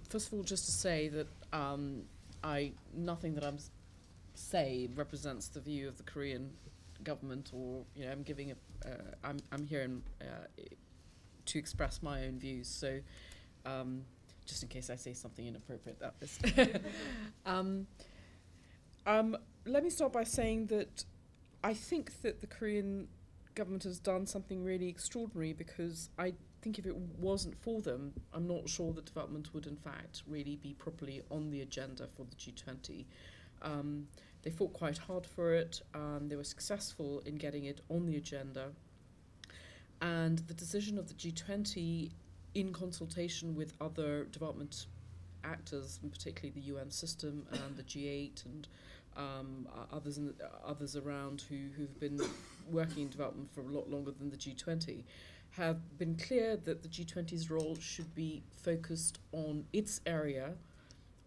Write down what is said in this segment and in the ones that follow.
First of all, just to say that nothing that say represents the view of the Korean government, or I'm here to express my own views. So, just in case I say something inappropriate, that is. um, Let me start by saying that I think that the Korean government has done something really extraordinary, because I think if it wasn't for them, I'm not sure that development would in fact really be properly on the agenda for the G20. They fought quite hard for it. They were successful in getting it on the agenda. And the decision of the G20, in consultation with other development actors, and particularly the UN system and the G8 and others around who've been working in development for a lot longer than the G20, have been clear that the G20's role should be focused on its area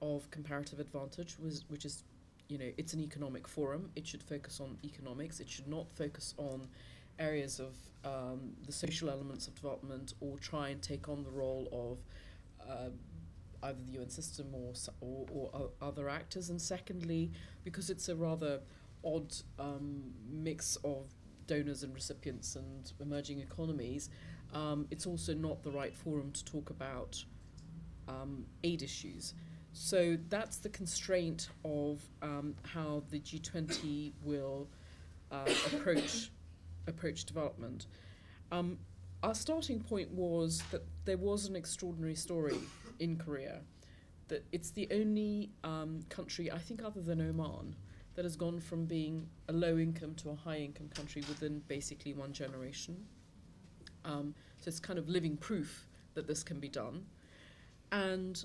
of comparative advantage, which is, it's an economic forum. It should focus on economics. It should not focus on areas of the social elements of development, or try and take on the role of either the UN system or other actors. And secondly, because it's a rather odd mix of donors and recipients and emerging economies, it's also not the right forum to talk about aid issues. So that's the constraint of how the G20 will approach development. Our starting point was that there was an extraordinary story in Korea, that it's the only country, I think other than Oman, that has gone from being a low-income to a high-income country within basically one generation. So it's kind of living proof that this can be done. And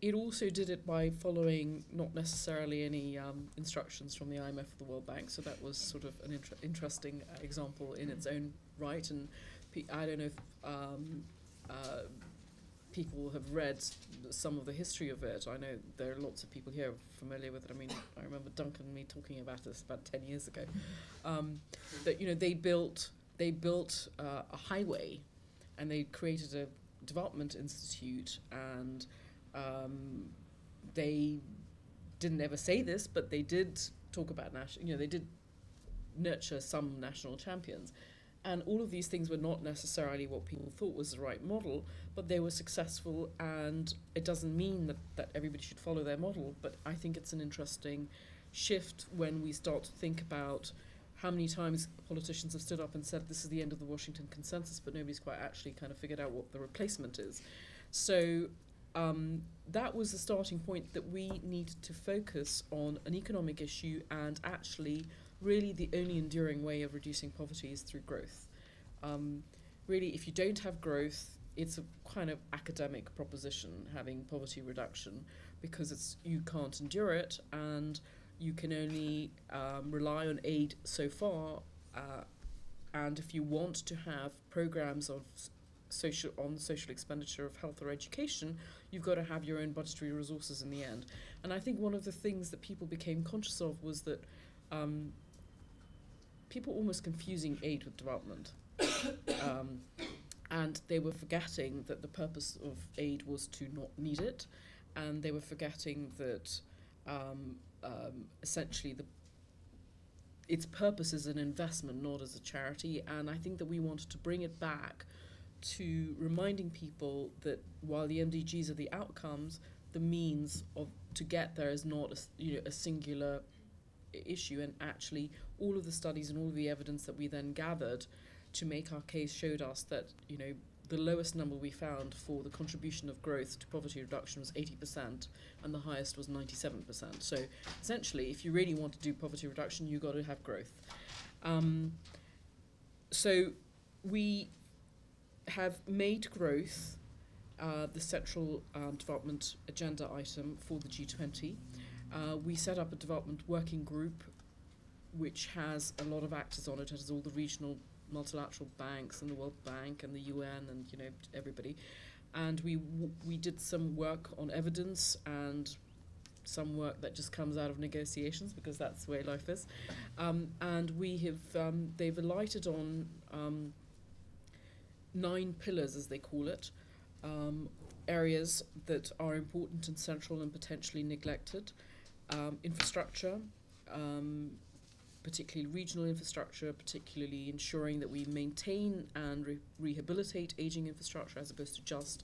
it also did it by following not necessarily any instructions from the IMF or the World Bank. So that was sort of an interesting example in its own right. And I don't know if people have read some of the history of it. I know there are lots of people here familiar with it. I mean, I remember Duncan and me talking about this about 10 years ago. That they built a highway, and they created a development institute, and they didn't ever say this, but they did talk about they did nurture some national champions. And all of these things were not necessarily what people thought was the right model, but they were successful, and it doesn't mean that everybody should follow their model. But I think it's an interesting shift when we start to think about how many times politicians have stood up and said this is the end of the Washington Consensus, but nobody's quite actually kind of figured out what the replacement is. So that was the starting point, that we needed to focus on an economic issue, and actually really the only enduring way of reducing poverty is through growth. Really, if you don't have growth, it's a kind of academic proposition, having poverty reduction, because you can't endure it, and you can only rely on aid so far. And if you want to have programs of social expenditure of health or education, you've got to have your own budgetary resources in the end. And I think one of the things that people became conscious of was that people almost confusing aid with development. And they were forgetting that the purpose of aid was to not need it, and they were forgetting that essentially its purpose is an investment, not as a charity. And I think that we wanted to bring it back to reminding people that while the MDGs are the outcomes, the means to get there is not a singular issue. And actually all of the studies and all of the evidence that we then gathered to make our case showed us that the lowest number we found for the contribution of growth to poverty reduction was 80%, and the highest was 97%. So essentially, if you really want to do poverty reduction, you've got to have growth. So we have made growth the central development agenda item for the G20. We set up a development working group which has a lot of actors on it. It has all the regional multilateral banks and the World Bank and the UN and everybody. And we did some work on evidence and some work that just comes out of negotiations, because that's the way life is. And we have they've alighted on 9 pillars, as they call it, areas that are important and central and potentially neglected. Infrastructure, particularly regional infrastructure, particularly ensuring that we maintain and rehabilitate aging infrastructure as opposed to just,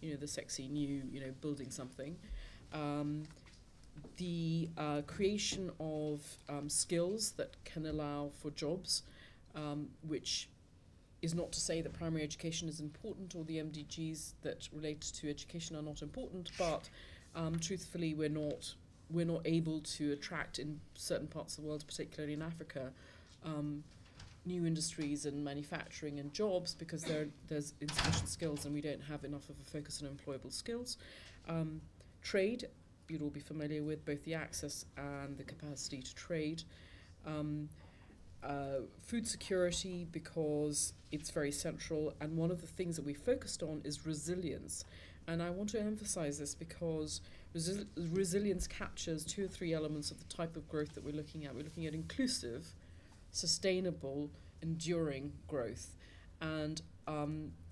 the sexy new, building something. The creation of skills that can allow for jobs, which is not to say that primary education is important or the MDGs that relate to education are not important, but truthfully we're not able to attract in certain parts of the world, particularly in Africa, new industries and manufacturing and jobs because there's insufficient skills and we don't have enough of a focus on employable skills. Trade, you'd all be familiar with both the access and the capacity to trade. Food security, because it's very central, and one of the things that we focused on is resilience. And I want to emphasize this because resilience captures 2 or 3 elements of the type of growth that we're looking at. We're looking at inclusive, sustainable, enduring growth. And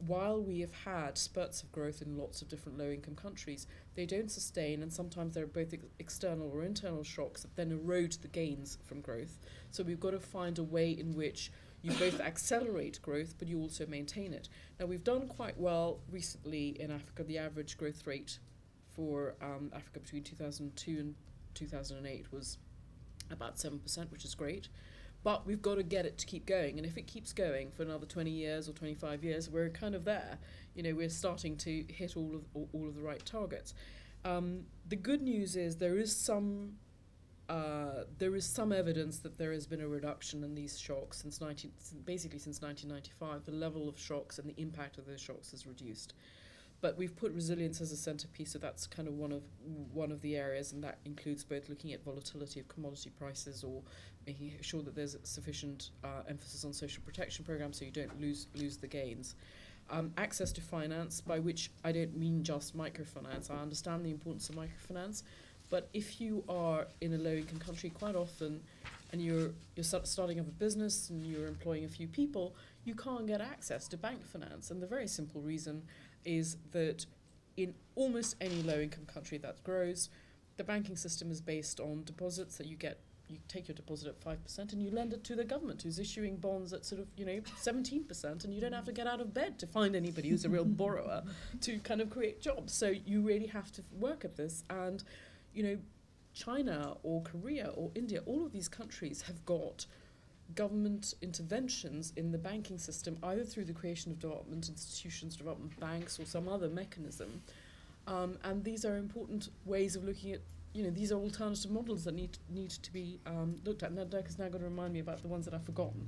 while we have had spurts of growth in lots of different low-income countries, they don't sustain, and sometimes there are both external or internal shocks that then erode the gains from growth. So we've got to find a way in which you both accelerate growth, but you also maintain it. Now, we've done quite well recently in Africa. The average growth rate for Africa between 2002 and 2008 was about 7%, which is great. But we've got to get it to keep going. And if it keeps going for another 20 years or 25 years, we're kind of there. We're starting to hit all of the right targets. The good news is there is some evidence that there has been a reduction in these shocks since 1995. The level of shocks and the impact of those shocks has reduced. But we've put resilience as a centerpiece, so that's kind of one of the areas, and that includes both looking at volatility of commodity prices or making sure that there's sufficient emphasis on social protection programs so you don't lose the gains. Access to finance, by which I don't mean just microfinance. I understand the importance of microfinance, but if you are in a low-income country, quite often, and you're starting up a business and you're employing a few people, you can't get access to bank finance, and the very simple reason is that in almost any low-income country that grows, the banking system is based on deposits that you get. You take your deposit at 5% and you lend it to the government, who's issuing bonds at sort of 17%, and you don't have to get out of bed to find anybody who's a real borrower to kind of create jobs. So you really have to work at this. And China or Korea or India, all of these countries have got government interventions in the banking system, either through the creation of development institutions, development banks, or some other mechanism. And these are important ways of looking at, these are alternative models that need to be looked at. Now, Dirk has now got to remind me about the ones that I've forgotten.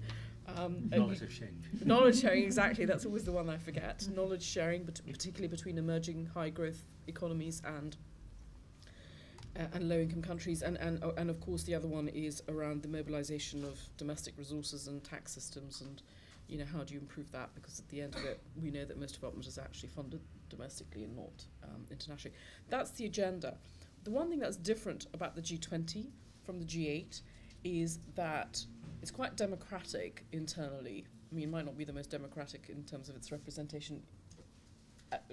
Knowledge exchange. Knowledge sharing, exactly. That's always the one I forget. Knowledge sharing, particularly between emerging high-growth economies and low-income countries, and of course the other one is around the mobilization of domestic resources and tax systems, and how do you improve that, because at the end of it we know that most development is actually funded domestically and not internationally. That's the agenda. The one thing that's different about the G20 from the G8 is that it's quite democratic internally. I mean, it might not be the most democratic in terms of its representation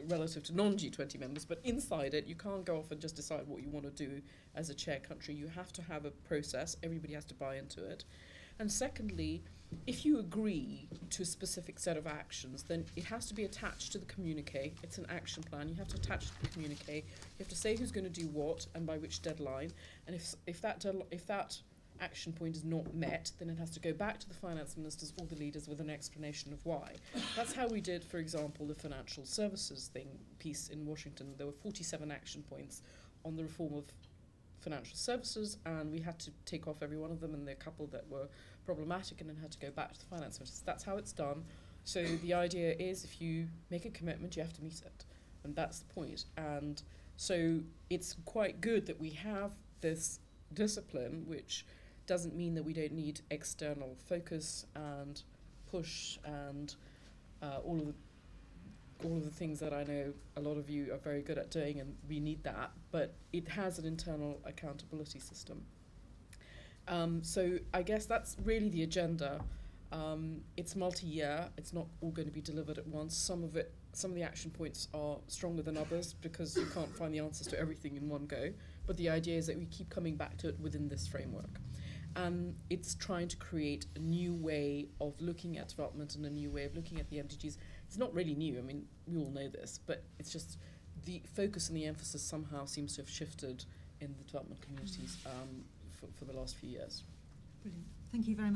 relative to non-G20 members, but inside it, you can't go off and just decide what you want to do as a chair country. You have to have a process. Everybody has to buy into it. And secondly, if you agree to a specific set of actions, then it has to be attached to the communique. It's an action plan. You have to attach it to the communique. You have to say who's going to do what and by which deadline. And if that action point is not met, then it has to go back to the finance ministers or the leaders with an explanation of why. That's how we did, for example, the financial services piece in Washington. There were 47 action points on the reform of financial services, and we had to take off every one of them, and there are a couple that were problematic and then had to go back to the finance ministers. That's how it's done. So the idea is if you make a commitment, you have to meet it, and that's the point. And so it's quite good that we have this discipline, which doesn't mean that we don't need external focus and push and all of the things that I know a lot of you are very good at doing, and we need that, but it has an internal accountability system. So I guess that's really the agenda. It's multi-year. It's not all going to be delivered at once. Some of the action points are stronger than others because you can't find the answers to everything in one go. But the idea is that we keep coming back to it within this framework. And it's trying to create a new way of looking at development and a new way of looking at the MDGs. It's not really new. I mean, we all know this, but it's just the focus and the emphasis somehow seems to have shifted in the development communities for the last few years. Brilliant. Thank you very much.